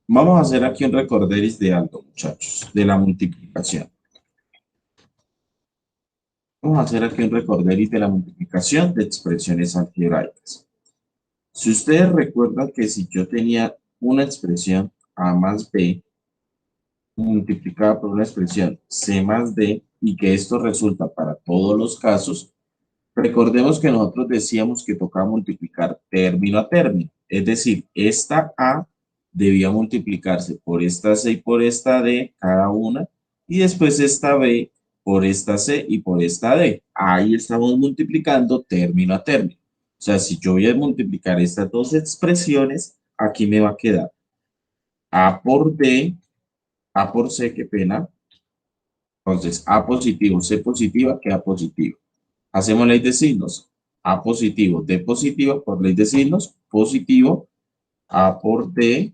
Vamos a hacer aquí un recorderis de algo, muchachos, de la multiplicación. Vamos a hacer aquí un recorderis de la multiplicación de expresiones algebraicas. Si ustedes recuerdan que si yo tenía una expresión a más b multiplicada por una expresión c más d y que esto resulta para todos los casos, recordemos que nosotros decíamos que tocaba multiplicar término a término. Es decir, esta a debía multiplicarse por esta c y por esta d, cada una, y después esta b por esta c y por esta d. Ahí estamos multiplicando término a término. O sea, si yo voy a multiplicar estas dos expresiones, aquí me va a quedar a por d, a por c, qué pena. Entonces, a positivo, c positiva, queda positivo. Hacemos ley de signos. A positivo, D positiva, por ley de signos, positivo, A por D.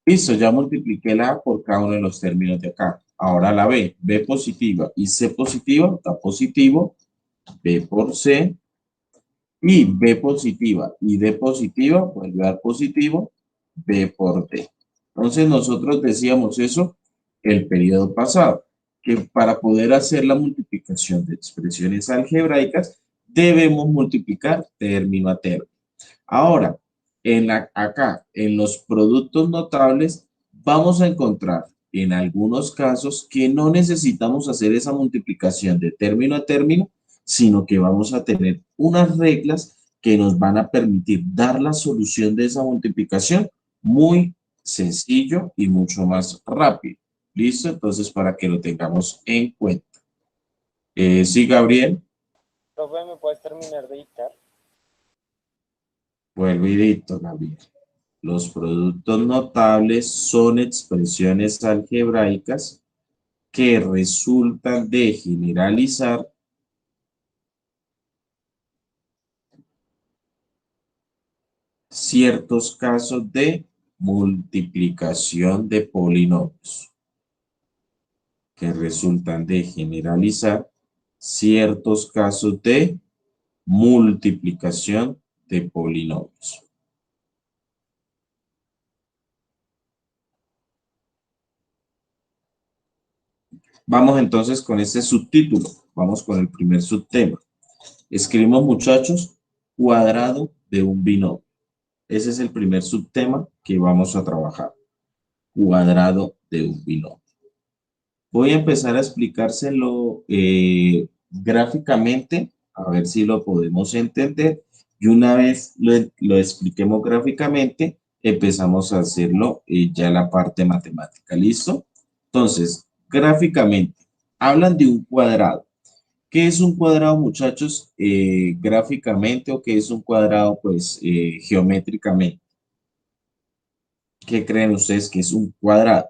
Listo, ya multipliqué la A por cada uno de los términos de acá. Ahora la B, B positiva y C positiva, da positivo, B por C, y B positiva y D positiva, vuelve a dar positivo, B por D. Entonces nosotros decíamos eso el periodo pasado, que para poder hacer la multiplicación de expresiones algebraicas debemos multiplicar término a término. Ahora, acá, en los productos notables, vamos a encontrar en algunos casos que no necesitamos hacer esa multiplicación de término a término, sino que vamos a tener unas reglas que nos van a permitir dar la solución de esa multiplicación muy sencillo y mucho más rápido. ¿Listo? Entonces, para que lo tengamos en cuenta. Sí, Gabriel. Profe, ¿me puedes terminar de dictar? Vuelvo y dicto, Gabriel. Los productos notables son expresiones algebraicas que resultan de generalizar ciertos casos de multiplicación de polinomios. Que resultan de generalizar ciertos casos de multiplicación de polinomios. Vamos entonces con este subtítulo. Vamos con el primer subtema. Escribimos, muchachos, cuadrado de un binomio. Ese es el primer subtema que vamos a trabajar. Cuadrado de un binomio. Voy a empezar a explicárselo gráficamente, a ver si lo podemos entender. Y una vez lo expliquemos gráficamente, empezamos a hacerlo ya la parte matemática. ¿Listo? Entonces, gráficamente, hablan de un cuadrado. ¿Qué es un cuadrado, muchachos? Gráficamente, o qué es un cuadrado, pues, geométricamente. ¿Qué creen ustedes que es un cuadrado?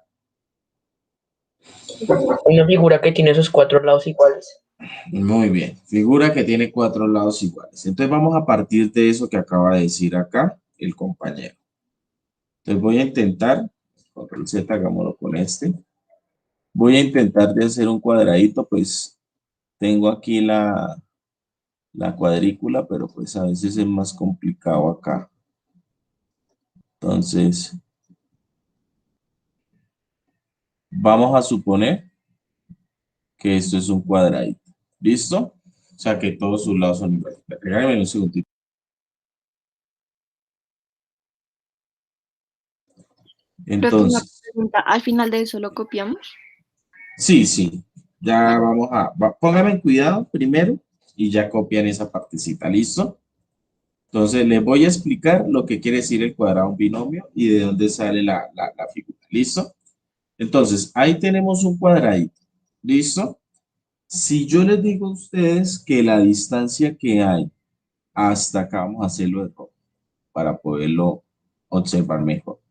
Una figura que tiene sus cuatro lados iguales. Muy bien, figura que tiene cuatro lados iguales. Entonces vamos a partir de eso que acaba de decir acá el compañero. Entonces voy a intentar, control Z, hagámoslo con este. Voy a intentar de hacer un cuadradito, pues tengo aquí la cuadrícula, pero pues a veces es más complicado acá. Entonces, vamos a suponer que esto es un cuadradito. ¿Listo? O sea que todos sus lados son iguales. Regálame un segundito. Pero tengo una Entonces, pregunta, ¿al final de eso lo copiamos? sí, sí. Ya vamos a... póngame en cuidado primero y ya copian esa partecita. ¿Listo? Entonces, les voy a explicar lo que quiere decir el cuadrado de un binomio y de dónde sale la figura. ¿Listo? Entonces, ahí tenemos un cuadradito. ¿Listo? Si yo les digo a ustedes que la distancia que hay hasta acá, vamos a hacerlo de rojo para poderlo observar mejor.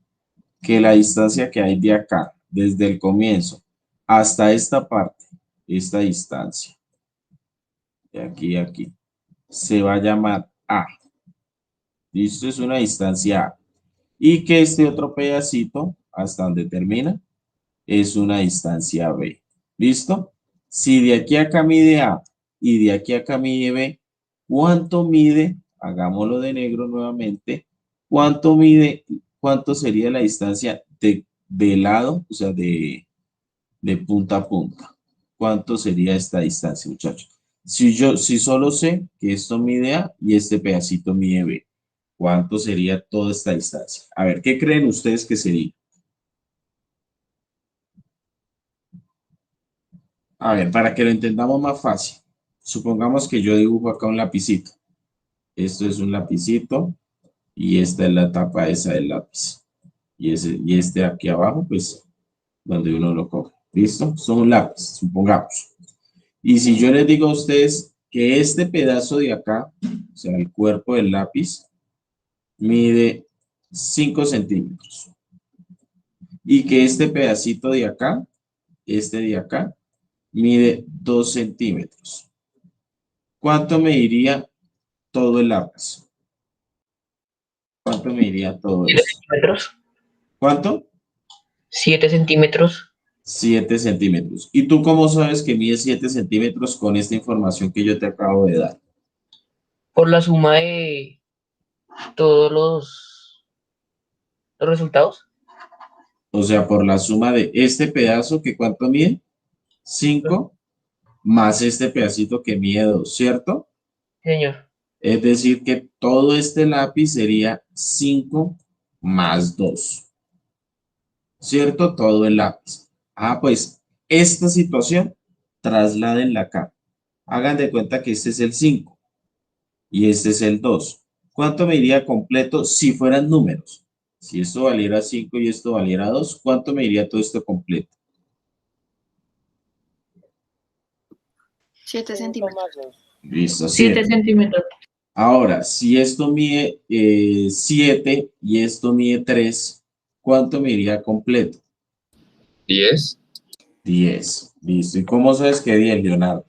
Que la distancia que hay de acá, desde el comienzo hasta esta parte, esta distancia, de aquí a aquí, se va a llamar A. ¿Listo? Es una distancia A. Y que este otro pedacito, hasta donde termina, es una distancia B. ¿Listo? Si de aquí a acá mide A y de aquí a acá mide B, ¿cuánto mide? Hagámoslo de negro nuevamente. ¿Cuánto mide? cuánto sería la distancia de lado, o sea, de punta a punta. ¿Cuánto sería esta distancia, muchachos? Si solo sé que esto mide A y este pedacito mide B, ¿cuánto sería toda esta distancia? A ver, ¿qué creen ustedes que sería? A ver, para que lo entendamos más fácil, supongamos que yo dibujo acá un lapicito. Esto es un lapicito y esta es la tapa esa del lápiz. Y este aquí abajo, pues, donde uno lo coge. ¿Listo? Son un lápiz, supongamos. Y si yo les digo a ustedes que este pedazo de acá, o sea, el cuerpo del lápiz, mide 5 centímetros. Y que este pedacito de acá, este de acá, mide 2 centímetros. ¿Cuánto mediría todo el lápiz? ¿Cuánto mediría todo 7 eso? centímetros. ¿Cuánto? 7 centímetros. 7 centímetros. ¿Y tú cómo sabes que mide 7 centímetros con esta información que yo te acabo de dar? Por la suma de todos los resultados. O sea, por la suma de este pedazo que ¿cuánto mide? 5 más este pedacito que mide 2, ¿cierto? Señor. Es decir, que todo este lápiz sería 5 más 2, ¿cierto? Todo el lápiz. Ah, pues esta situación, trasládenla acá. Hagan de cuenta que este es el 5 y este es el 2. ¿Cuánto me iría completo si fueran números? Si esto valiera 5 y esto valiera 2, ¿cuánto me iría todo esto completo? 7 5 centímetros. más 2. Listo, 7 7. centímetros. Ahora, si esto mide 7 y esto mide 3, ¿cuánto me iría completo? 10, 10. Listo. ¿Y cómo sabes que 10, Leonardo?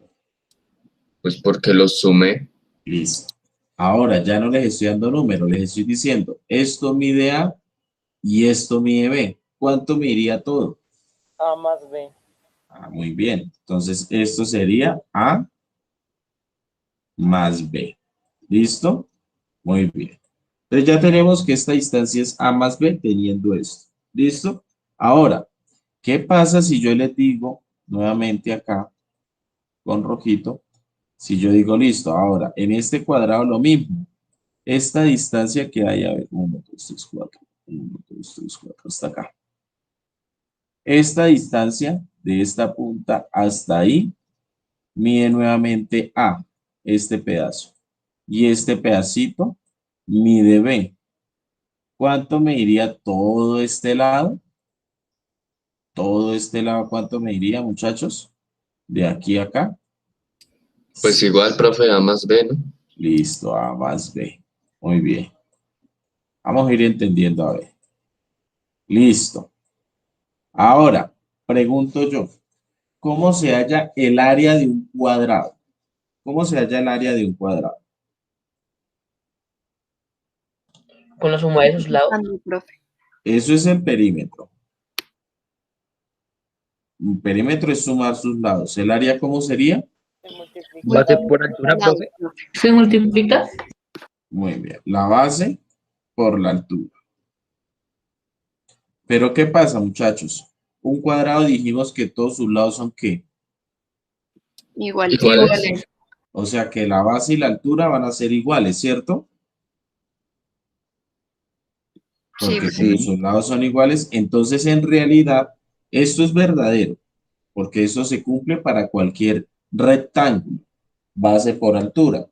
pues porque los sumé. Listo. Ahora ya no les estoy dando números, les estoy diciendo, esto mide A y esto mide B. ¿Cuánto me iría todo? A más B. Ah, muy bien. Entonces, esto sería A más B. ¿Listo? Muy bien. Entonces ya tenemos que esta distancia es A más B teniendo esto. ¿Listo? Ahora, ¿qué pasa si yo les digo nuevamente acá con rojito? Si yo digo listo, ahora en este cuadrado lo mismo. Esta distancia que hay, a ver, 1, 2, 3, 4, 1, 2, 3, 4, hasta acá. Esta distancia de esta punta hasta ahí mide nuevamente A, este pedazo. Y este pedacito mide B. ¿Cuánto me iría todo este lado? Todo este lado, ¿cuánto me iría, muchachos? De aquí a acá. Pues igual, profe, A más B, ¿no? Listo, A más B. Muy bien. Vamos a ir entendiendo a ver. Listo. Ahora, pregunto yo, ¿cómo se halla el área de un cuadrado? ¿Cómo se halla el área de un cuadrado? Con la suma de sus lados. Profe. Eso es el perímetro. Un perímetro es sumar sus lados. ¿El área cómo sería? Se multiplica. Base por altura, profe. ¿Se multiplica? Muy bien. La base por la altura. Pero ¿qué pasa, muchachos? Un cuadrado dijimos que todos sus lados son ¿qué? Iguales. Iguales. O sea que la base y la altura van a ser iguales, ¿cierto? Sí, Porque Sí. como sus lados son iguales, entonces en realidad esto es verdadero, porque eso se cumple para cualquier rectángulo, base por altura.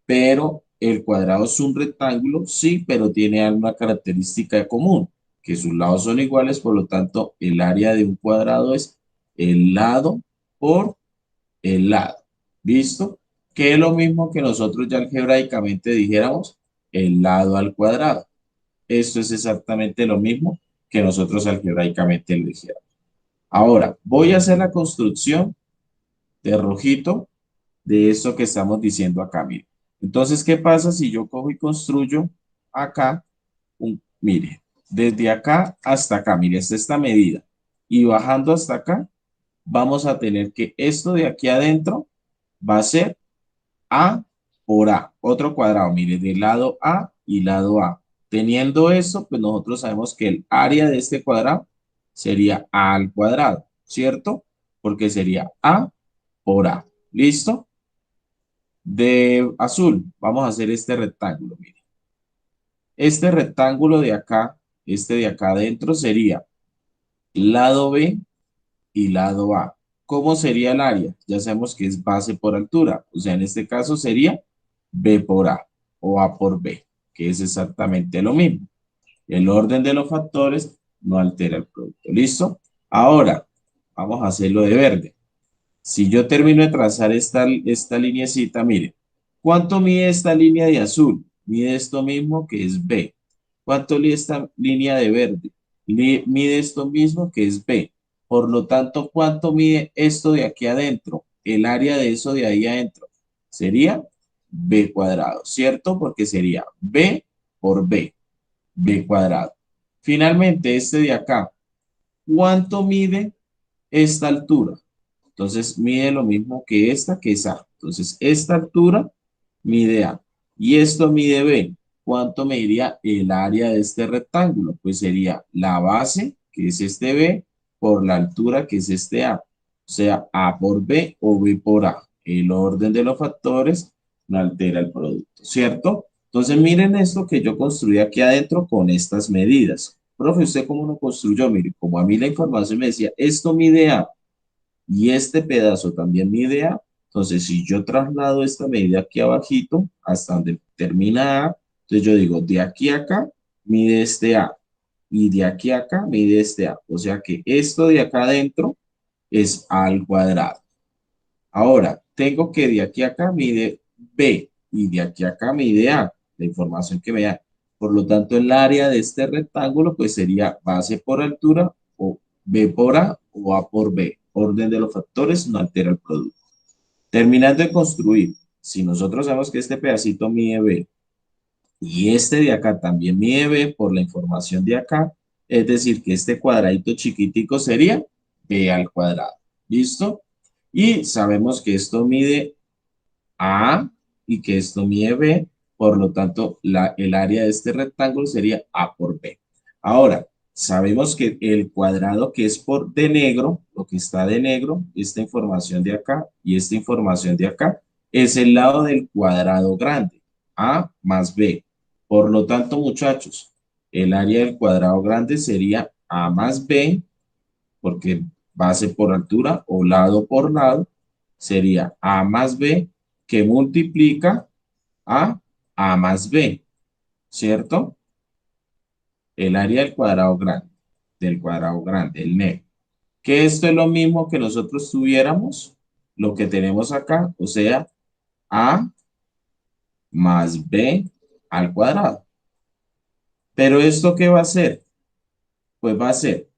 Pero el cuadrado es un rectángulo, sí, pero tiene una característica común, que sus lados son iguales, por lo tanto el área de un cuadrado es el lado por el lado. ¿Listo? Que es lo mismo que nosotros ya algebraicamente dijéramos, el lado al cuadrado. Esto es exactamente lo mismo que nosotros algebraicamente lo dijéramos. Ahora, voy a hacer la construcción de rojito de esto que estamos diciendo acá, mire. Entonces, ¿qué pasa si yo cojo y construyo acá? Mire, desde acá hasta acá, mire, esta medida. Y bajando hasta acá, vamos a tener que esto de aquí adentro va a ser A por A. Otro cuadrado, mire, de lado A y lado A. teniendo eso, pues nosotros sabemos que el área de este cuadrado sería A al cuadrado, ¿cierto? Porque sería A por A. ¿Listo? De azul, vamos a hacer este rectángulo, mire. Este rectángulo de acá, este de acá adentro sería lado B y lado A. ¿Cómo sería el área? Ya sabemos que es base por altura. O sea, en este caso sería B por A o A por B, que es exactamente lo mismo. El orden de los factores no altera el producto. ¿Listo? Ahora, vamos a hacerlo de verde. Si yo termino de trazar esta lineecita, mire, ¿cuánto mide esta línea de azul? Mide esto mismo que es B. ¿Cuánto mide esta línea de verde? Mide esto mismo que es B. Por lo tanto, ¿cuánto mide esto de aquí adentro? El área de eso de ahí adentro sería B cuadrado, ¿cierto? Porque sería B por B, B cuadrado. Finalmente, este de acá, ¿cuánto mide esta altura? Entonces mide lo mismo que esta, que es A. Entonces esta altura mide A. Y esto mide B. ¿Cuánto mediría el área de este rectángulo? Pues sería la base, que es este B, por la altura, que es este A. O sea, A por B o B por A. El orden de los factores no altera el producto, ¿cierto? Entonces miren esto que yo construí aquí adentro con estas medidas. Profe, ¿usted cómo lo construyó? Mire, como a mí la información me decía, esto mide A y este pedazo también mide A, entonces si yo traslado esta medida aquí abajito hasta donde termina A, entonces yo digo, de aquí a acá mide este A y de aquí a acá mide este A. O sea que esto de acá adentro es A al cuadrado. Ahora, tengo que de aquí a acá mide B y de aquí a acá mide A, la información que me da. Por lo tanto, el área de este rectángulo pues sería base por altura o B por A o A por B. Orden de los factores no altera el producto. Terminando de construir, si nosotros sabemos que este pedacito mide B y este de acá también mide B por la información de acá, es decir, que este cuadradito chiquitico sería B al cuadrado. ¿Listo? Y sabemos que esto mide A y que esto mide B, por lo tanto, el área de este rectángulo sería A por B. Ahora, sabemos que el cuadrado que es por de negro, lo que está de negro, esta información de acá y esta información de acá, es el lado del cuadrado grande, A más B. Por lo tanto, muchachos, el área del cuadrado grande sería A más B, porque base por altura o lado por lado, sería A más B que multiplica A más B, ¿cierto? El área del cuadrado grande, el negro. Que esto es lo mismo que nosotros tuviéramos, lo que tenemos acá, o sea, A más B al cuadrado. Pero ¿esto qué va a ser? Pues va a ser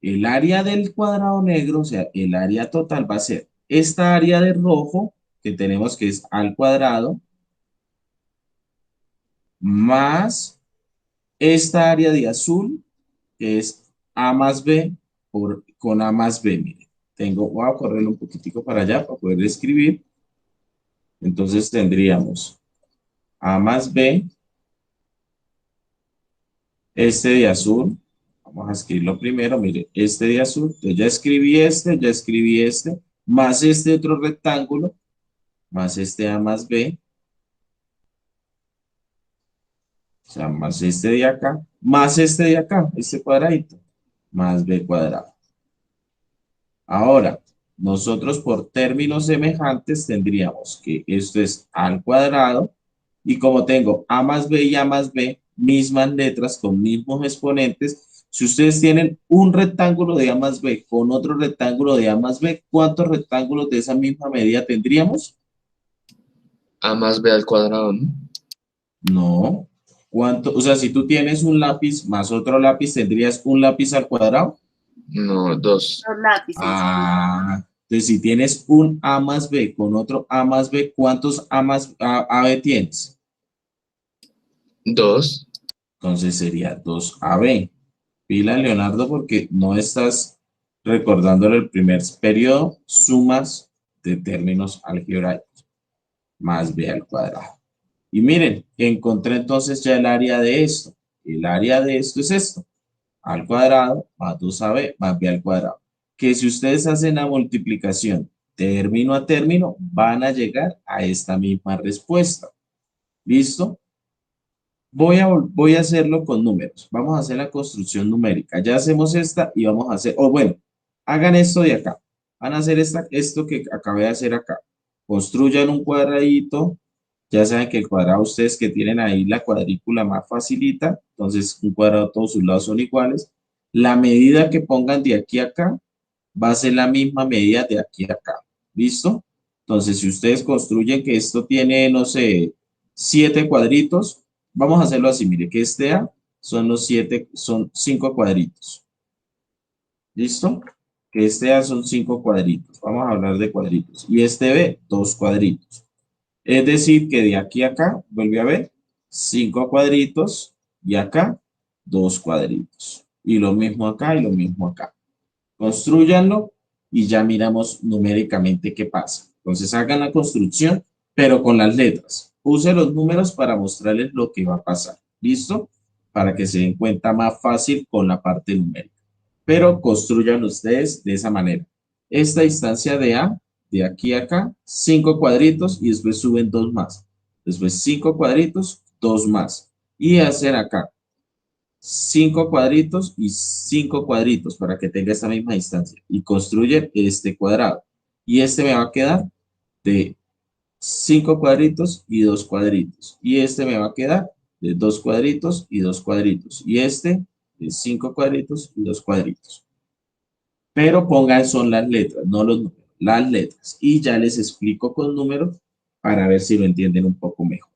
el área del cuadrado negro, o sea, el área total va a ser esta área de rojo, que tenemos que es al cuadrado, más esta área de azul, que es A más B, con A más B, mire. Voy a correrlo un poquitico para allá para poder escribir. Entonces tendríamos A más B, este de azul, vamos a escribirlo primero, mire, este de azul, entonces ya escribí este, más este otro rectángulo, más este A más B, o sea, más este de acá, más este de acá, este cuadradito, más B cuadrado. Ahora, nosotros por términos semejantes tendríamos que esto es A al cuadrado, y como tengo A más B y A más B, mismas letras con mismos exponentes, si ustedes tienen un rectángulo de A más B con otro rectángulo de A más B, ¿cuántos rectángulos de esa misma medida tendríamos? A más B al cuadrado, ¿no? No. ¿Cuánto? O sea, si tú tienes un lápiz más otro lápiz, ¿tendrías un lápiz al cuadrado? No, 2. Los lápices. Entonces si tienes un A más B con otro A más B, ¿cuántos AB tienes? 2. Entonces sería 2AB. Pila, Leonardo, porque no estás recordándole el primer periodo, sumas de términos algebraicos, más B al cuadrado. Y miren, encontré entonces ya el área de esto. el área de esto es esto, a al cuadrado más 2ab más b al cuadrado. Que si ustedes hacen la multiplicación término a término, van a llegar a esta misma respuesta. ¿Listo? Voy a hacerlo con números. Vamos a hacer la construcción numérica. Ya hacemos esta y vamos a hacer, o bueno, hagan esto de acá. Van a hacer esto que acabé de hacer acá. Construyan un cuadradito. Ya saben que el cuadrado, ustedes que tienen ahí la cuadrícula más facilita. Entonces, un cuadrado, todos sus lados son iguales. La medida que pongan de aquí a acá va a ser la misma medida de aquí a acá. ¿Listo? Entonces, si ustedes construyen que esto tiene, no sé, 7 cuadritos, vamos a hacerlo así. Mire que este A son los 7, son 5 cuadritos. ¿Listo? Que este A son 5 cuadritos. Vamos a hablar de cuadritos. Y este B, 2 cuadritos. Es decir, que de aquí a acá, vuelve a ver, 5 cuadritos y acá 2 cuadritos. Y lo mismo acá y lo mismo acá. Construyanlo y ya miramos numéricamente qué pasa. Entonces hagan la construcción, pero con las letras. Use los números para mostrarles lo que va a pasar. ¿Listo? Para que se den cuenta más fácil con la parte numérica. Pero construyan ustedes de esa manera. Esta distancia de A, de aquí a acá, 5 cuadritos y después suben 2 más. Después 5 cuadritos, 2 más. Y hacen acá 5 cuadritos y 5 cuadritos para que tenga esta misma distancia. Y construyen este cuadrado. Y este me va a quedar de 5 cuadritos y 2 cuadritos. Y este me va a quedar de 2 cuadritos y 2 cuadritos. Y este de 5 cuadritos y 2 cuadritos. Pero pongan son las letras, no los números, las letras. Y ya les explico con números para ver si lo entienden un poco mejor.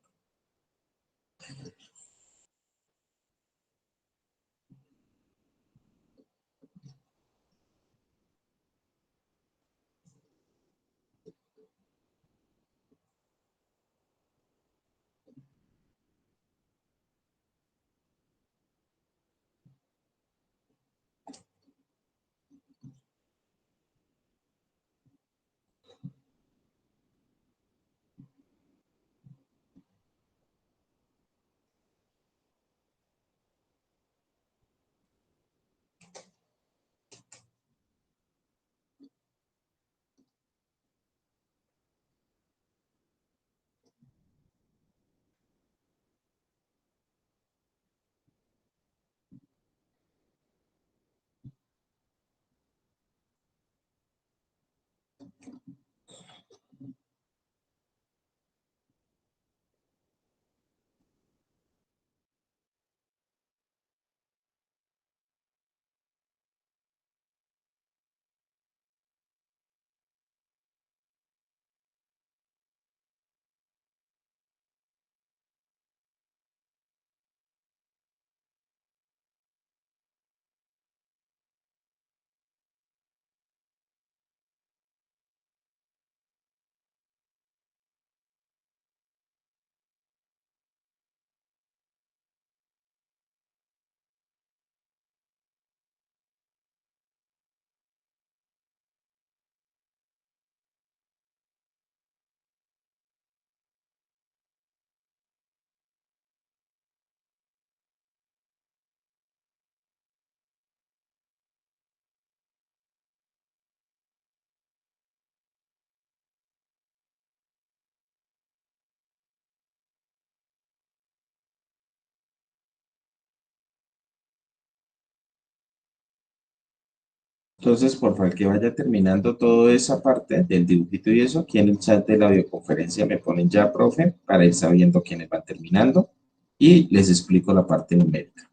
Entonces, por favor, que vaya terminando toda esa parte del dibujito y eso, aquí en el chat de la videoconferencia me ponen ya, profe, para ir sabiendo quiénes van terminando y les explico la parte numérica.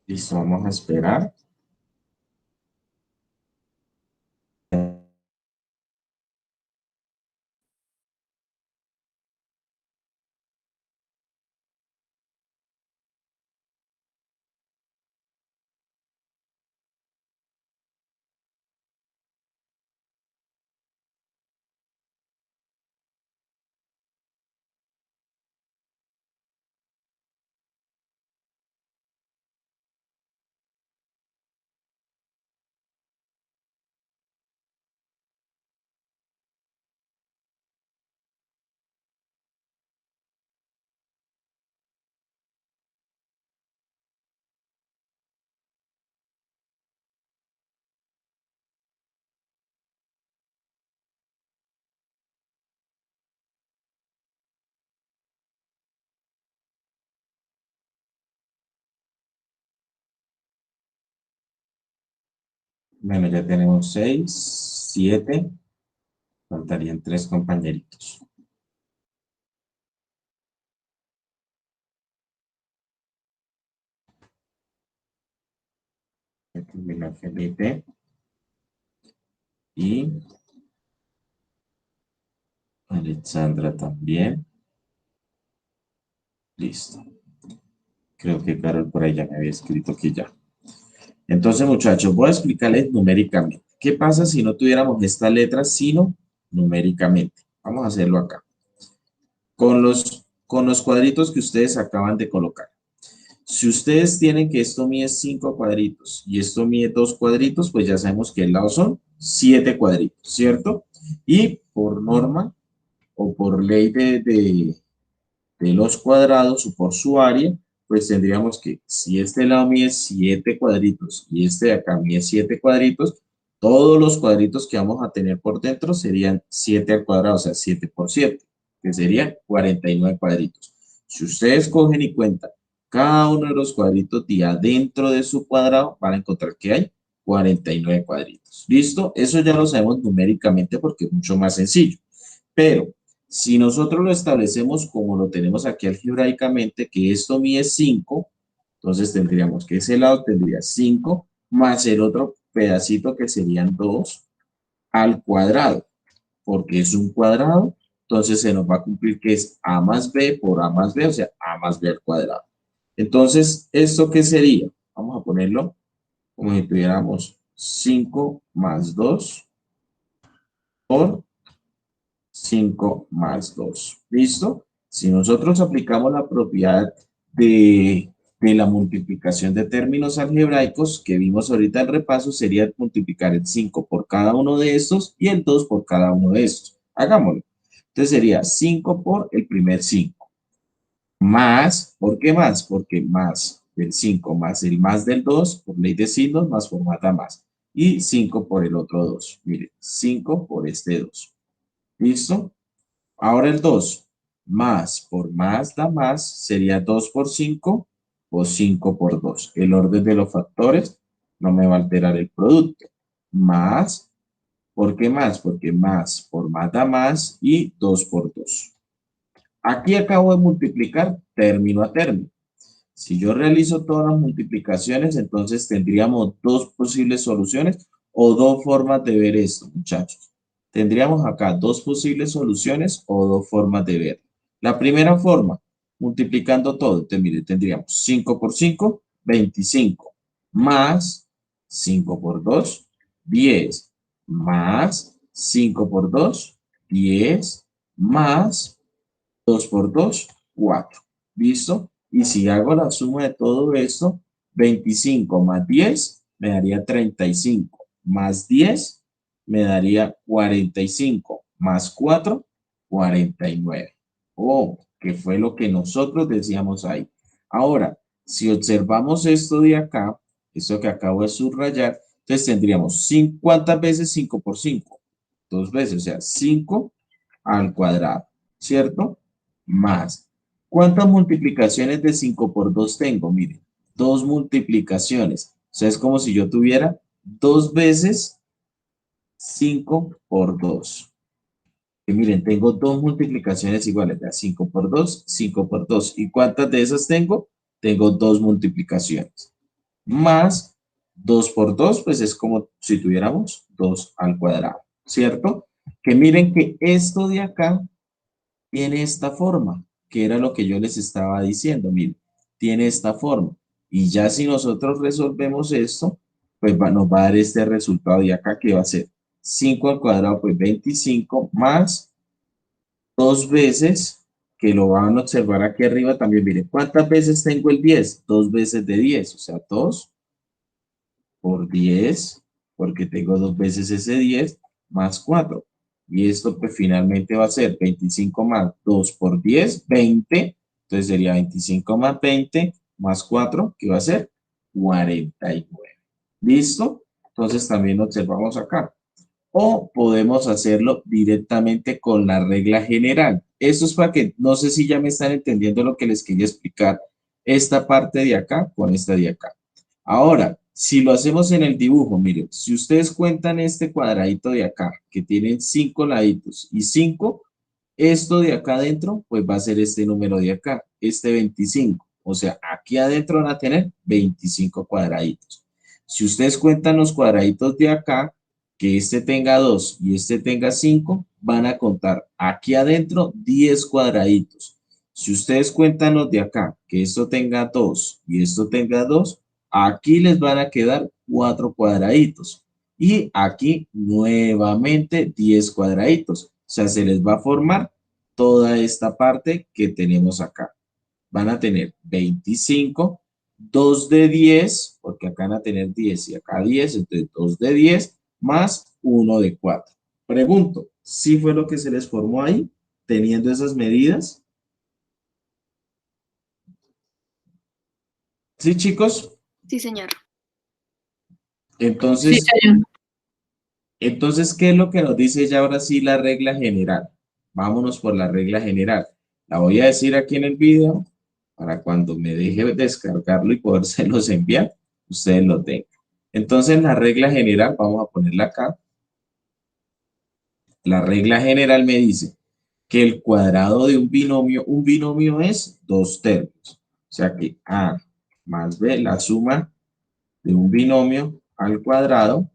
Listo, vamos a esperar. Bueno, ya tenemos 6, 7. Faltarían 3 compañeritos. Termina Felipe. Y Alexandra también. Listo. Creo que Carol por ahí ya me había escrito que ya. Entonces, muchachos, voy a explicarles numéricamente. ¿Qué pasa si no tuviéramos estas letras, sino numéricamente? Vamos a hacerlo acá. Con los cuadritos que ustedes acaban de colocar. Si ustedes tienen que esto mide 5 cuadritos y esto mide 2 cuadritos, pues ya sabemos que el lado son 7 cuadritos, ¿cierto? Y por norma o por ley de los cuadrados o por su área, pues tendríamos que si este lado mide 7 cuadritos y este de acá mide 7 cuadritos, todos los cuadritos que vamos a tener por dentro serían 7 al cuadrado, o sea, 7 por 7, que serían 49 cuadritos. Si ustedes cogen y cuentan cada uno de los cuadritos de adentro de su cuadrado, van a encontrar que hay 49 cuadritos. ¿Listo? Eso ya lo sabemos numéricamente porque es mucho más sencillo. Pero si nosotros lo establecemos como lo tenemos aquí algebraicamente, que esto mide 5, entonces tendríamos que ese lado tendría 5 más el otro pedacito que serían 2 al cuadrado, porque es un cuadrado, entonces se nos va a cumplir que es a más b por a más b, o sea, a más b al cuadrado. Entonces, ¿esto qué sería? Vamos a ponerlo como si tuviéramos 5 más 2 por 5 más 2. ¿Listo? Si nosotros aplicamos la propiedad de la multiplicación de términos algebraicos que vimos ahorita en el repaso, sería multiplicar el 5 por cada uno de estos y el 2 por cada uno de estos. Hagámoslo. Entonces sería 5 por el primer 5. Más, ¿por qué más? Porque más del 5 más el más del 2, por ley de signos, más formata más. Y 5 por el otro 2. Mire, 5 por este 2. ¿Listo? Ahora el 2. Más por más da más, sería 2 por 5 o 5 por 2. El orden de los factores no me va a alterar el producto. Más, ¿por qué más? Porque más por más da más y 2 por 2. Aquí acabo de multiplicar término a término. Si yo realizo todas las multiplicaciones, entonces tendríamos dos posibles soluciones o dos formas de ver esto, muchachos. Tendríamos acá dos posibles soluciones o dos formas de ver. La primera forma, multiplicando todo, entonces mire, tendríamos 5 por 5, 25, más 5 por 2, 10, más 5 por 2, 10, más 2 por 2, 4. ¿Listo? Y si hago la suma de todo esto, 25 más 10 me daría 35, más 10 me daría 45, más 4, 49. Oh, que fue lo que nosotros decíamos ahí. Ahora, si observamos esto de acá, esto que acabo de subrayar, entonces tendríamos ¿cuántas veces 5 por 5? 2 veces, o sea, 5 al cuadrado, ¿cierto? Más. ¿Cuántas multiplicaciones de 5 por 2 tengo? Miren, 2 multiplicaciones. O sea, es como si yo tuviera 2 veces 5 por 2. Y miren, tengo 2 multiplicaciones iguales. 5 por 2, 5 por 2. ¿Y cuántas de esas tengo? Tengo 2 multiplicaciones. más 2 por 2, pues es como si tuviéramos 2 al cuadrado, ¿cierto? Que miren que esto de acá tiene esta forma, que era lo que yo les estaba diciendo, miren, tiene esta forma. Y ya si nosotros resolvemos esto, pues nos va a dar este resultado de acá, que va a ser 5 al cuadrado, pues 25 más 2 veces, que lo van a observar aquí arriba también, miren, ¿cuántas veces tengo el 10? 2 veces de 10, o sea, 2 por 10, porque tengo 2 veces ese 10, más 4. Y esto pues finalmente va a ser 25 más 2 por 10, 20. Entonces sería 25 más 20 más 4, que va a ser 49. ¿Listo? Entonces también observamos acá. O podemos hacerlo directamente con la regla general. Esto es para que, no sé si ya me están entendiendo lo que les quería explicar. Esta parte de acá con esta de acá. Ahora, si lo hacemos en el dibujo, miren, si ustedes cuentan este cuadradito de acá, que tienen 5 laditos y 5, esto de acá adentro, pues va a ser este número de acá, este 25. O sea, aquí adentro van a tener 25 cuadraditos. Si ustedes cuentan los cuadraditos de acá, que este tenga 2 y este tenga 5, van a contar aquí adentro 10 cuadraditos. Si ustedes cuentan los de acá, que esto tenga 2 y esto tenga 2, aquí les van a quedar 4 cuadraditos. Y aquí nuevamente 10 cuadraditos. O sea, se les va a formar toda esta parte que tenemos acá. Van a tener 25, 2 de 10, porque acá van a tener 10 y acá 10, entonces 2 de 10 más 1 de 4. Pregunto, ¿sí fue lo que se les formó ahí, teniendo esas medidas? ¿Sí, chicos? Sí, señor. Sí, Entonces, señor. ¿qué es lo que nos dice ya ahora sí la regla general? Vámonos por la regla general. La voy a decir aquí en el video para cuando me deje descargarlo y podérselos enviar, ustedes lo tengan. Entonces, la regla general, vamos a ponerla acá. La regla general me dice que el cuadrado de un binomio es 2 términos. O sea que A más B, la suma de un binomio al cuadrado,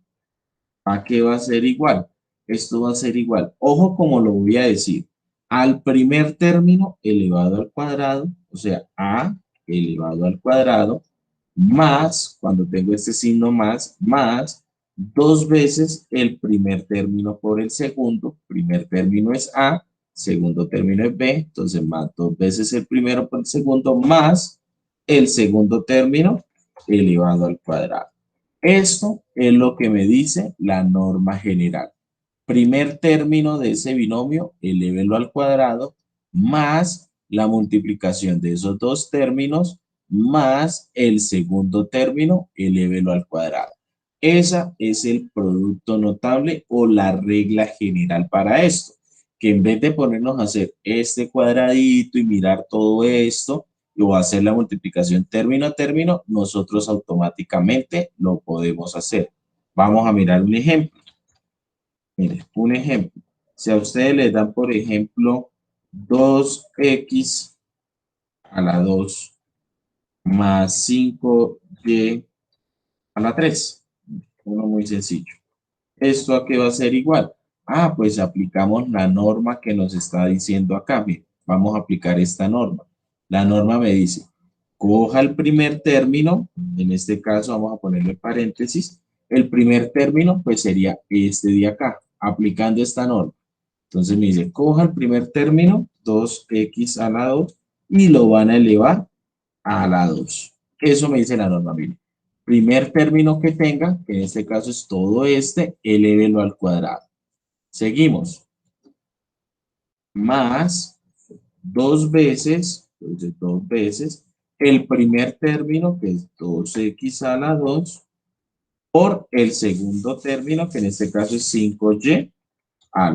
¿a qué va a ser igual? Esto va a ser igual. Ojo como lo voy a decir. Al primer término elevado al cuadrado, o sea, A elevado al cuadrado, más, cuando tengo este signo más 2 veces el primer término por el segundo. Primer término es A, segundo término es B, entonces más 2 veces el primero por el segundo, más el segundo término elevado al cuadrado. Esto es lo que me dice la norma general. Primer término de ese binomio, elévelo al cuadrado, más la multiplicación de esos dos términos, más el segundo término, elévelo al cuadrado. Esa es el producto notable o la regla general para esto. Que en vez de ponernos a hacer este cuadradito y mirar todo esto, o hacer la multiplicación término a término, nosotros automáticamente lo podemos hacer. Vamos a mirar un ejemplo. Mire, un ejemplo. Si a ustedes les dan, por ejemplo, 2x a la 2 más 5y a la 3. Uno muy sencillo. ¿Esto a qué va a ser igual? Ah, pues aplicamos la norma que nos está diciendo acá. Mire, vamos a aplicar esta norma. La norma me dice, coja el primer término, en este caso vamos a ponerle paréntesis, el primer término pues sería este de acá, aplicando esta norma. Entonces me dice, coja el primer término, 2x a la 2, y lo van a elevar a la 2. Eso me dice la norma, mire. Primer término que tenga, que en este caso es todo este, elévelo al cuadrado. Seguimos. Más 2 veces, entonces 2 veces, el primer término, que es 2x a la 2, por el segundo término, que en este caso es 5y a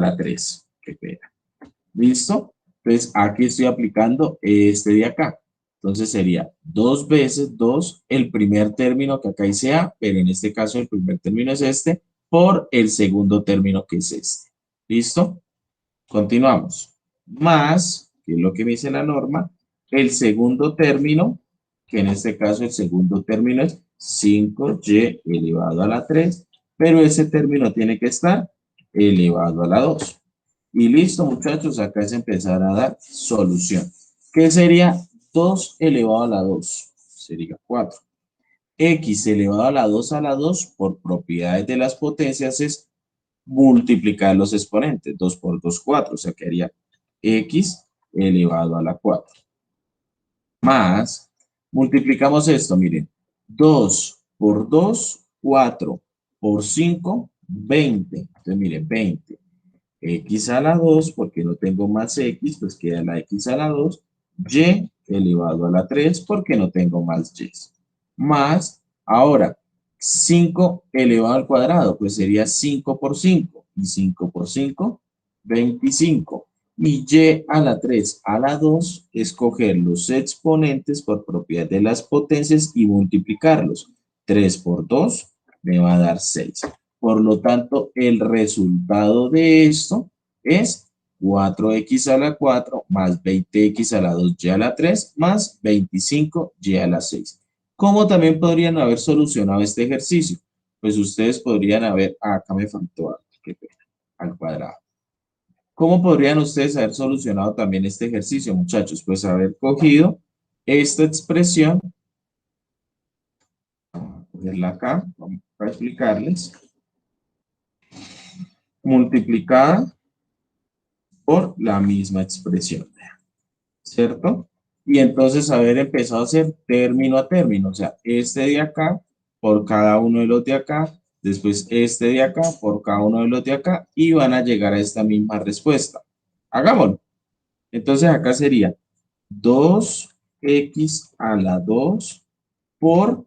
la 3. Qué pena. ¿Listo? Entonces, aquí estoy aplicando este de acá. Entonces, sería 2 veces 2, el primer término que acá dice A, pero en este caso el primer término es este, por el segundo término que es este. ¿Listo? Continuamos. Más, que es lo que me dice la norma, el segundo término que en este caso el segundo término es 5y elevado a la 3, pero ese término tiene que estar elevado a la 2. Y listo, muchachos, acá es empezar a dar solución. ¿Qué sería 2 elevado a la 2? Sería 4. X elevado a la 2 por propiedades de las potencias es multiplicar los exponentes. 2 por 2, 4. O sea, que haría X elevado a la 4. Más, multiplicamos esto, miren. 2 por 2, 4. Por 5, 20. Entonces, miren, 20. X a la 2, porque no tengo más X, pues queda la X a la 2. Y elevado a la 3, porque no tengo más Y. Más, ahora, 5 elevado al cuadrado, pues sería 5 por 5. Y 5 por 5, 25. Y y a la 3 a la 2, escoger los exponentes por propiedad de las potencias y multiplicarlos. 3 por 2 me va a dar 6. Por lo tanto, el resultado de esto es 4x a la 4 más 20x a la 2y a la 3 más 25y a la 6. ¿Cómo también podrían haber solucionado este ejercicio? Pues ustedes podrían haber, acá me faltó algo, qué pena, al cuadrado. ¿Cómo podrían ustedes haber solucionado también este ejercicio, muchachos? Pues haber cogido esta expresión, vamos a cogerla acá, vamos a explicarles, multiplicada por la misma expresión, ¿cierto? Y entonces haber empezado a hacer término a término, o sea, este de acá por cada uno de los de acá, después este de acá por cada uno de los de acá, y van a llegar a esta misma respuesta. Hagámoslo. Entonces acá sería 2x a la 2 por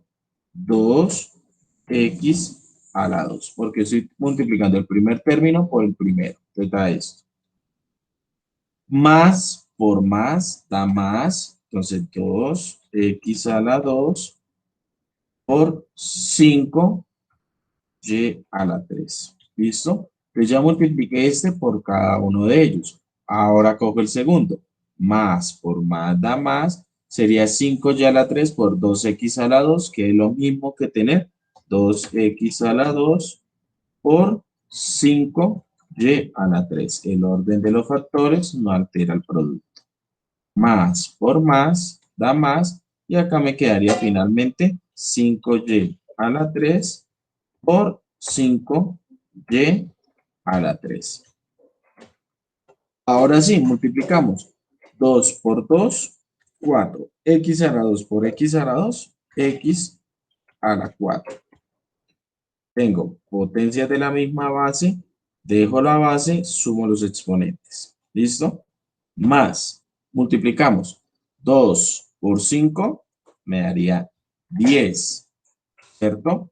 2x a la 2, porque estoy multiplicando el primer término por el primero. Entonces da esto. Más por más da más, entonces 2x a la 2 por 5y a la 3. ¿Listo? Entonces ya multipliqué este por cada uno de ellos. Ahora cojo el segundo. Más por más da más, sería 5y a la 3 por 2x a la 2, que es lo mismo que tener 2x a la 2 por 5y a la 3. El orden de los factores no altera el producto. Más por más da más, y acá me quedaría finalmente 5y a la 3 por 5y a la 3. Ahora sí, multiplicamos 2 por 2, 4. X a la 2 por X a la 2, X a la 4. Tengo potencias de la misma base, dejo la base, sumo los exponentes. ¿Listo? Más, multiplicamos 2 por 5, me daría 10, ¿cierto?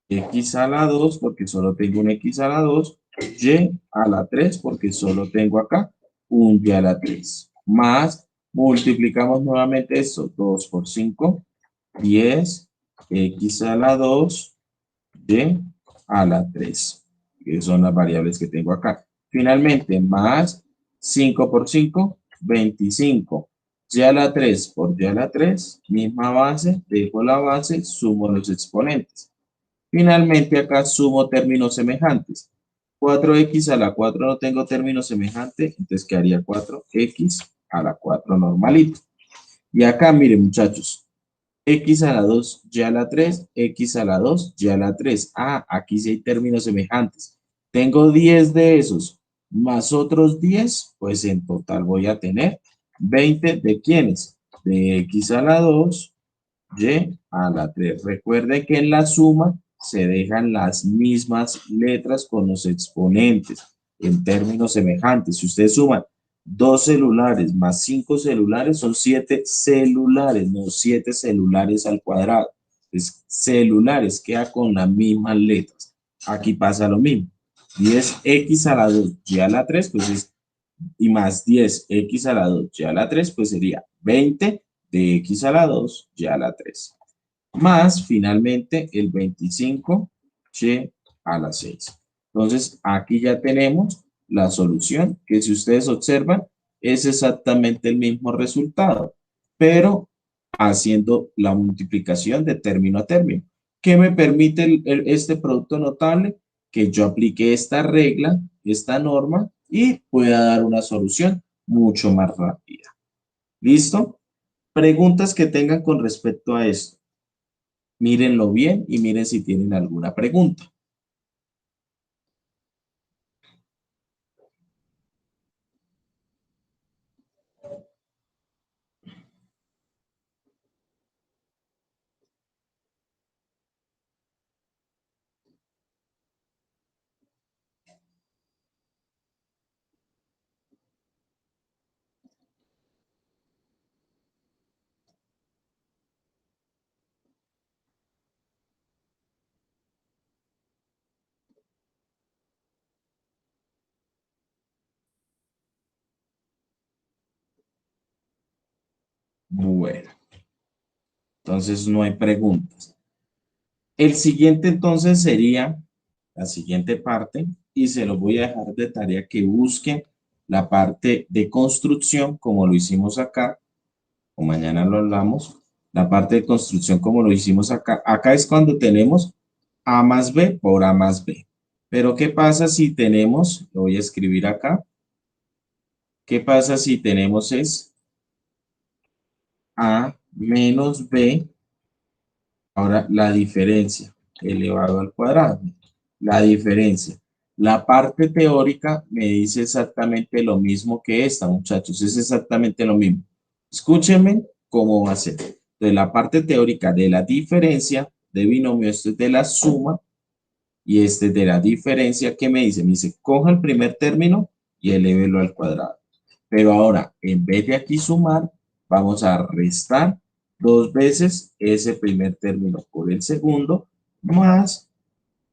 X a la 2, porque solo tengo un X a la 2, Y a la 3, porque solo tengo acá un Y a la 3. Más, multiplicamos nuevamente esto, 2 por 5, 10, X a la 2, Y a la 3, que son las variables que tengo acá. Finalmente, más 5 por 5, 25. Y a la 3 por Y a la 3, misma base, dejo la base, sumo los exponentes. Finalmente, acá sumo términos semejantes. 4x a la 4 no tengo término semejante, entonces quedaría 4x a la 4 normalito. Y acá, miren, muchachos, x a la 2, y a la 3, x a la 2, y a la 3. Ah, aquí sí hay términos semejantes. Tengo 10 de esos, más otros 10, pues en total voy a tener 20 de ¿quiénes? De x a la 2, y a la 3. Recuerden que en la suma se dejan las mismas letras con los exponentes en términos semejantes. Si ustedes suman 2 celulares más 5 celulares, son 7 celulares, no 7 celulares al cuadrado. Entonces, celulares queda con las mismas letras. Aquí pasa lo mismo. 10x a la 2, y a la 3, pues es, y más 10x a la 2, y a la 3, pues sería 20 de x a la 2, y a la 3. Más, finalmente, el 25 y a la 6. Entonces, aquí ya tenemos la solución, que si ustedes observan, es exactamente el mismo resultado, pero haciendo la multiplicación de término a término. ¿Qué me permite este producto notable? Que yo aplique esta regla, esta norma, y pueda dar una solución mucho más rápida. ¿Listo? Preguntas que tengan con respecto a esto. Mírenlo bien y miren si tienen alguna pregunta. Bueno, entonces no hay preguntas. El siguiente entonces sería la siguiente parte y se lo voy a dejar de tarea que busquen la parte de construcción como lo hicimos acá, o mañana lo hablamos, la parte de construcción como lo hicimos acá. Acá es cuando tenemos A más B por A más B. Pero ¿qué pasa si tenemos, lo voy a escribir acá, qué pasa si tenemos es A menos B, ahora la diferencia elevado al cuadrado? La diferencia. La parte teórica me dice exactamente lo mismo que esta, muchachos. Es exactamente lo mismo. Escúchenme cómo va a ser. De la parte teórica de la diferencia de binomio, esto es de la suma, y este es de la diferencia. ¿Qué me dice? Me dice, coja el primer término y elévelo al cuadrado. Pero ahora, en vez de aquí sumar, vamos a restar 2 veces ese primer término por el segundo, más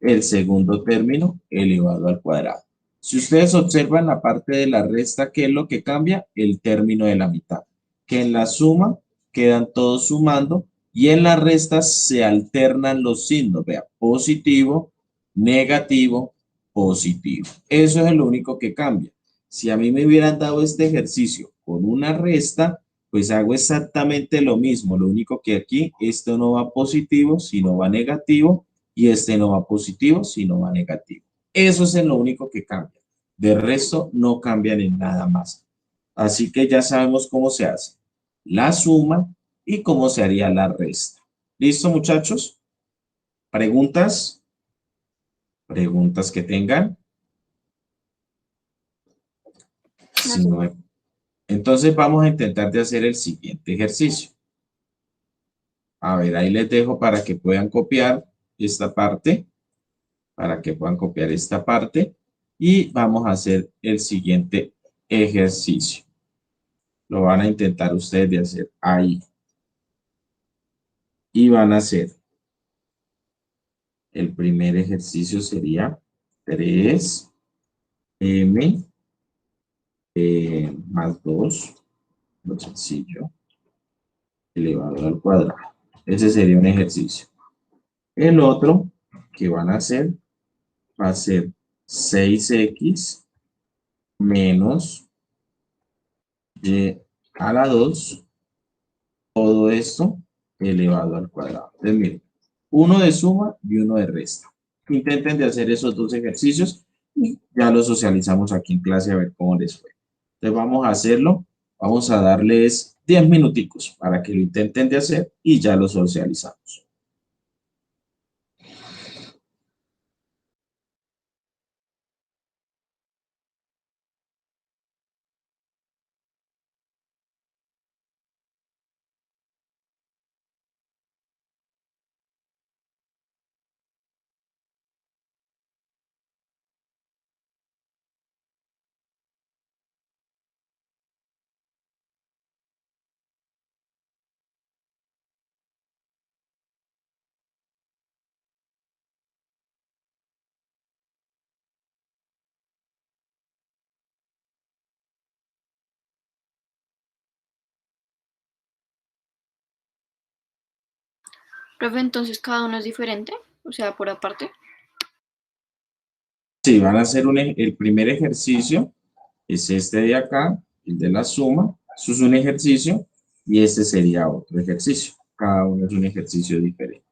el segundo término elevado al cuadrado. Si ustedes observan la parte de la resta, ¿qué es lo que cambia? El término de la mitad. Que en la suma quedan todos sumando y en la resta se alternan los signos. Vea, positivo, negativo, positivo. Eso es lo único que cambia. Si a mí me hubieran dado este ejercicio con una resta, pues hago exactamente lo mismo. Lo único que aquí, esto no va positivo, sino va negativo, y este no va positivo, sino va negativo. Eso es lo único que cambia. De resto, no cambian en nada más. Así que ya sabemos cómo se hace la suma y cómo se haría la resta. ¿Listo, muchachos? ¿Preguntas? ¿Preguntas que tengan? Si no hay... Entonces vamos a intentar de hacer el siguiente ejercicio. A ver, ahí les dejo para que puedan copiar esta parte. Para que puedan copiar esta parte. Y vamos a hacer el siguiente ejercicio. Lo van a intentar ustedes de hacer ahí. Y van a hacer. El primer ejercicio sería 3m más 2, lo sencillo, elevado al cuadrado. Ese sería un ejercicio. El otro que van a hacer va a ser 6x menos y a la 2, todo esto elevado al cuadrado. Entonces, miren, uno de suma y uno de resta. Intenten de hacer esos dos ejercicios y ya los socializamos aquí en clase a ver cómo les fue. Entonces vamos a hacerlo. Vamos a darles 10 minuticos para que lo intenten de hacer y ya lo socializamos. Profe, entonces cada uno es diferente, o sea, por aparte. Sí, van a hacer el primer ejercicio, es este de acá, el de la suma. Eso es un ejercicio. y este sería otro ejercicio. Cada uno es un ejercicio diferente.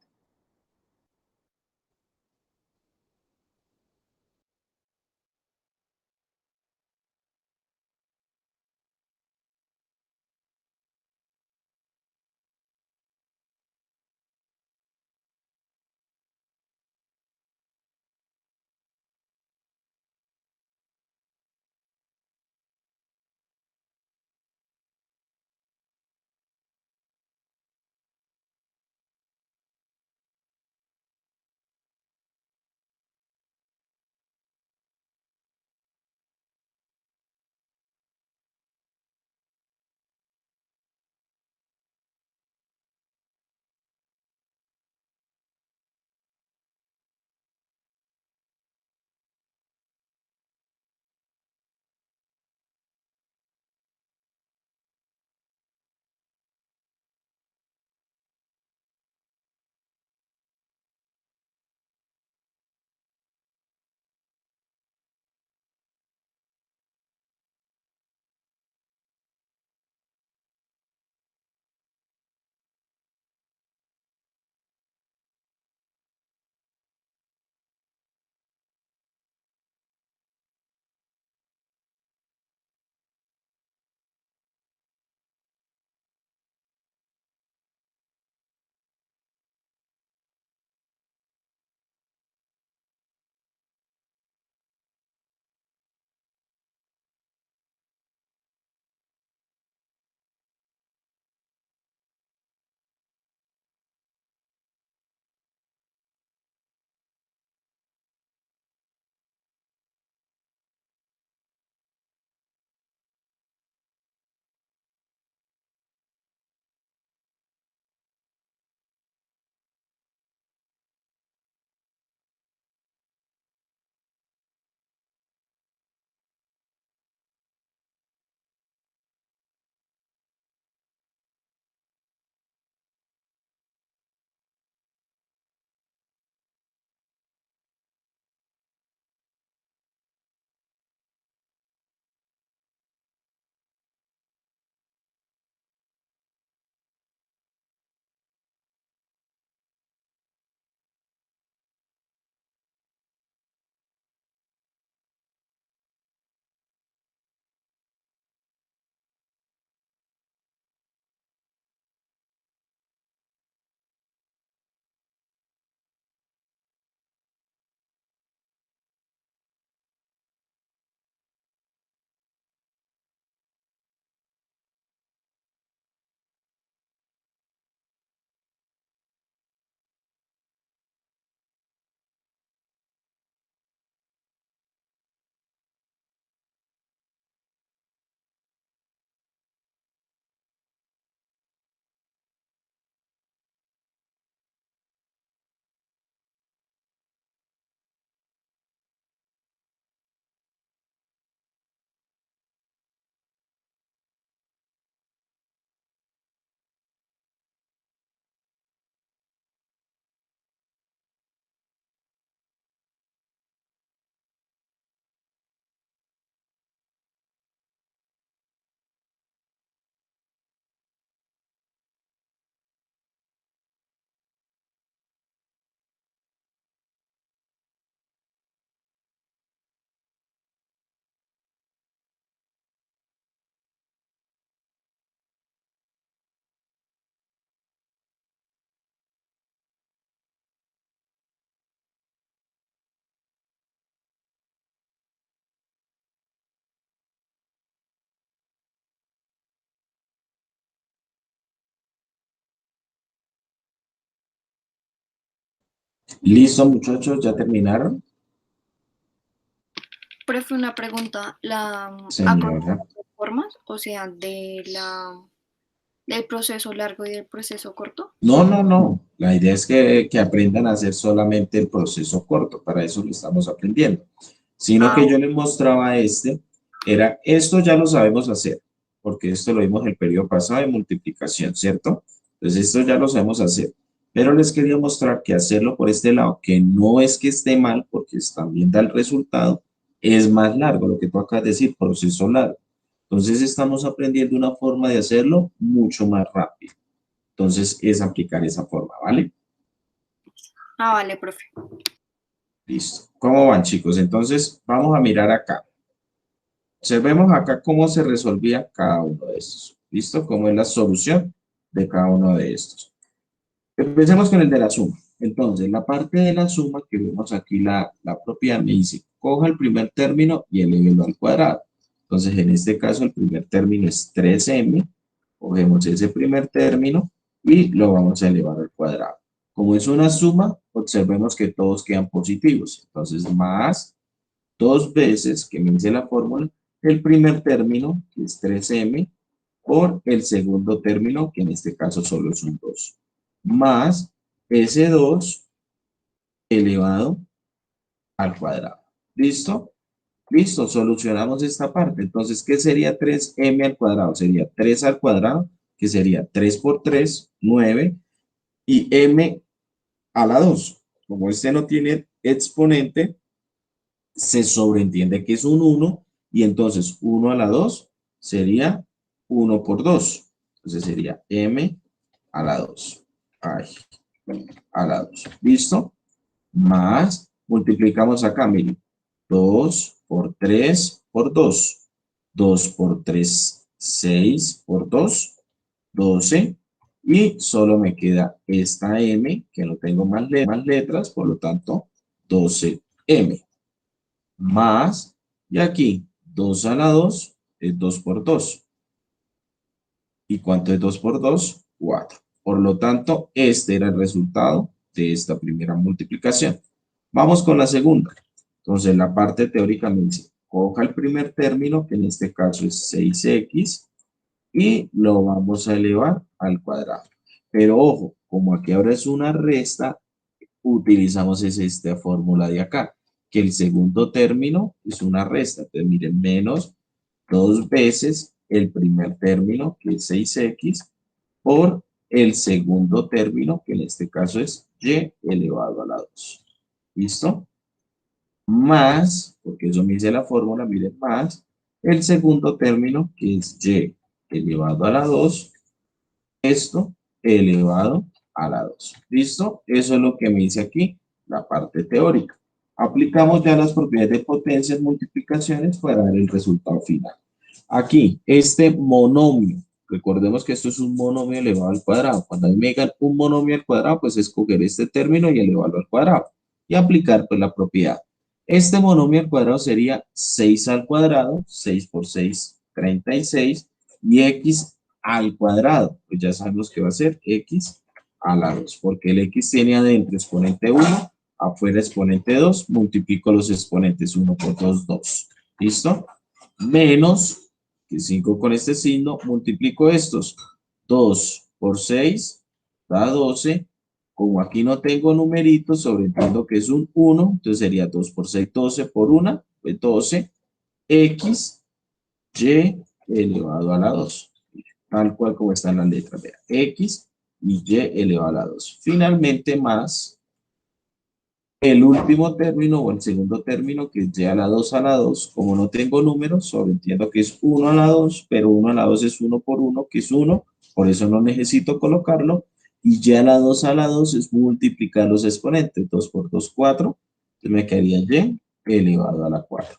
¿Listo, muchachos? ¿Ya terminaron? Profe, una pregunta. Señora. Formas, o sea, del proceso largo y del proceso corto. No, no, no. La idea es que aprendan a hacer solamente el proceso corto. Para eso lo estamos aprendiendo. Sino Ah, que yo les mostraba esto ya lo sabemos hacer, porque esto lo vimos el periodo pasado de multiplicación, ¿cierto? Entonces esto ya lo sabemos hacer. Pero les quería mostrar que hacerlo por este lado, que no es que esté mal, porque también da el resultado, es más largo, lo que tú acabas de decir, proceso largo. Entonces estamos aprendiendo una forma de hacerlo mucho más rápido. Entonces es aplicar esa forma, ¿vale? Ah, vale, profe. Listo. ¿Cómo van, chicos? Entonces vamos a mirar acá. Observemos acá cómo se resolvía cada uno de estos. ¿Listo? Cómo es la solución de cada uno de estos. Empecemos con el de la suma. Entonces, la parte de la suma que vemos aquí, la propiedad me dice, coja el primer término y elévelo al cuadrado. Entonces, en este caso, el primer término es 3m. Cogemos ese primer término y lo vamos a elevar al cuadrado. Como es una suma, observemos que todos quedan positivos. Entonces, más 2 veces, que me dice la fórmula, el primer término, que es 3m, por el segundo término, que en este caso solo es un 2, más ese 2 elevado al cuadrado. ¿Listo? Listo, solucionamos esta parte. Entonces, ¿qué sería 3m al cuadrado? Sería 3 al cuadrado, que sería 3 por 3, 9, y m a la 2. Como este no tiene exponente, se sobreentiende que es un 1, y entonces 1 a la 2 sería 1 por 2. Entonces sería m a la 2. Ay, a la 2. ¿Listo? Más, multiplicamos acá, miren. 2 por 3 por 2. 2 por 3, 6 por 2, 12. Y solo me queda esta m, que no tengo más letras, por lo tanto, 12m. Más, y aquí, 2 a la 2 es 2 por 2. ¿Y cuánto es 2 por 2? 4. Por lo tanto, este era el resultado de esta primera multiplicación. Vamos con la segunda. Entonces, la parte teórica me dice, coja el primer término, que en este caso es 6x, y lo vamos a elevar al cuadrado. Pero ojo, como aquí ahora es una resta, utilizamos esta fórmula de acá, que el segundo término es una resta. Entonces, miren, menos 2 veces el primer término, que es 6x, por el segundo término, que en este caso es y elevado a la 2. ¿Listo? Más, porque eso me dice la fórmula, miren, más el segundo término, que es y elevado a la 2, esto elevado a la 2. ¿Listo? Eso es lo que me dice aquí la parte teórica. Aplicamos ya las propiedades de potencias, multiplicaciones para dar el resultado final. Aquí, este monomio, recordemos que esto es un monomio elevado al cuadrado. Cuando a mí me digan un monomio al cuadrado, pues escoger este término y elevarlo al cuadrado. Y aplicar pues la propiedad. Este monomio al cuadrado sería 6 al cuadrado, 6 por 6, 36, y x al cuadrado, pues ya sabemos que va a ser x a la 2, porque el x tiene adentro exponente 1, afuera exponente 2, multiplico los exponentes 1 por 2, 2. ¿Listo? Menos, que 5 con este signo, multiplico estos. 2 por 6 da 12. Como aquí no tengo numeritos, sobreentiendo que es un 1, entonces sería 2 por 6, 12 por 1, pues 12, x, y elevado a la 2. Tal cual como están las letras, vea, x y y elevado a la 2. Finalmente, más el último término o el segundo término, que es y a la 2 a la 2, como no tengo números, sobreentiendo que es 1 a la 2, pero 1 a la 2 es 1 por 1, que es 1, por eso no necesito colocarlo, y y a la 2 a la 2 es multiplicar los exponentes, 2 por 2, 4, entonces me quedaría y elevado a la 4.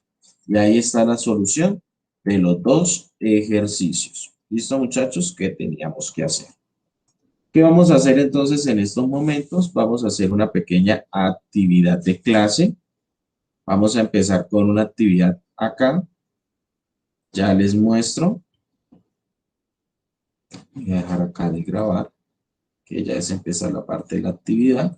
Y ahí está la solución de los dos ejercicios. ¿Listo, muchachos? ¿Qué teníamos que hacer? ¿Qué vamos a hacer entonces en estos momentos? Vamos a hacer una pequeña actividad de clase. Vamos a empezar con una actividad acá. Ya les muestro. Voy a dejar acá de grabar, que ya es empezar la parte de la actividad.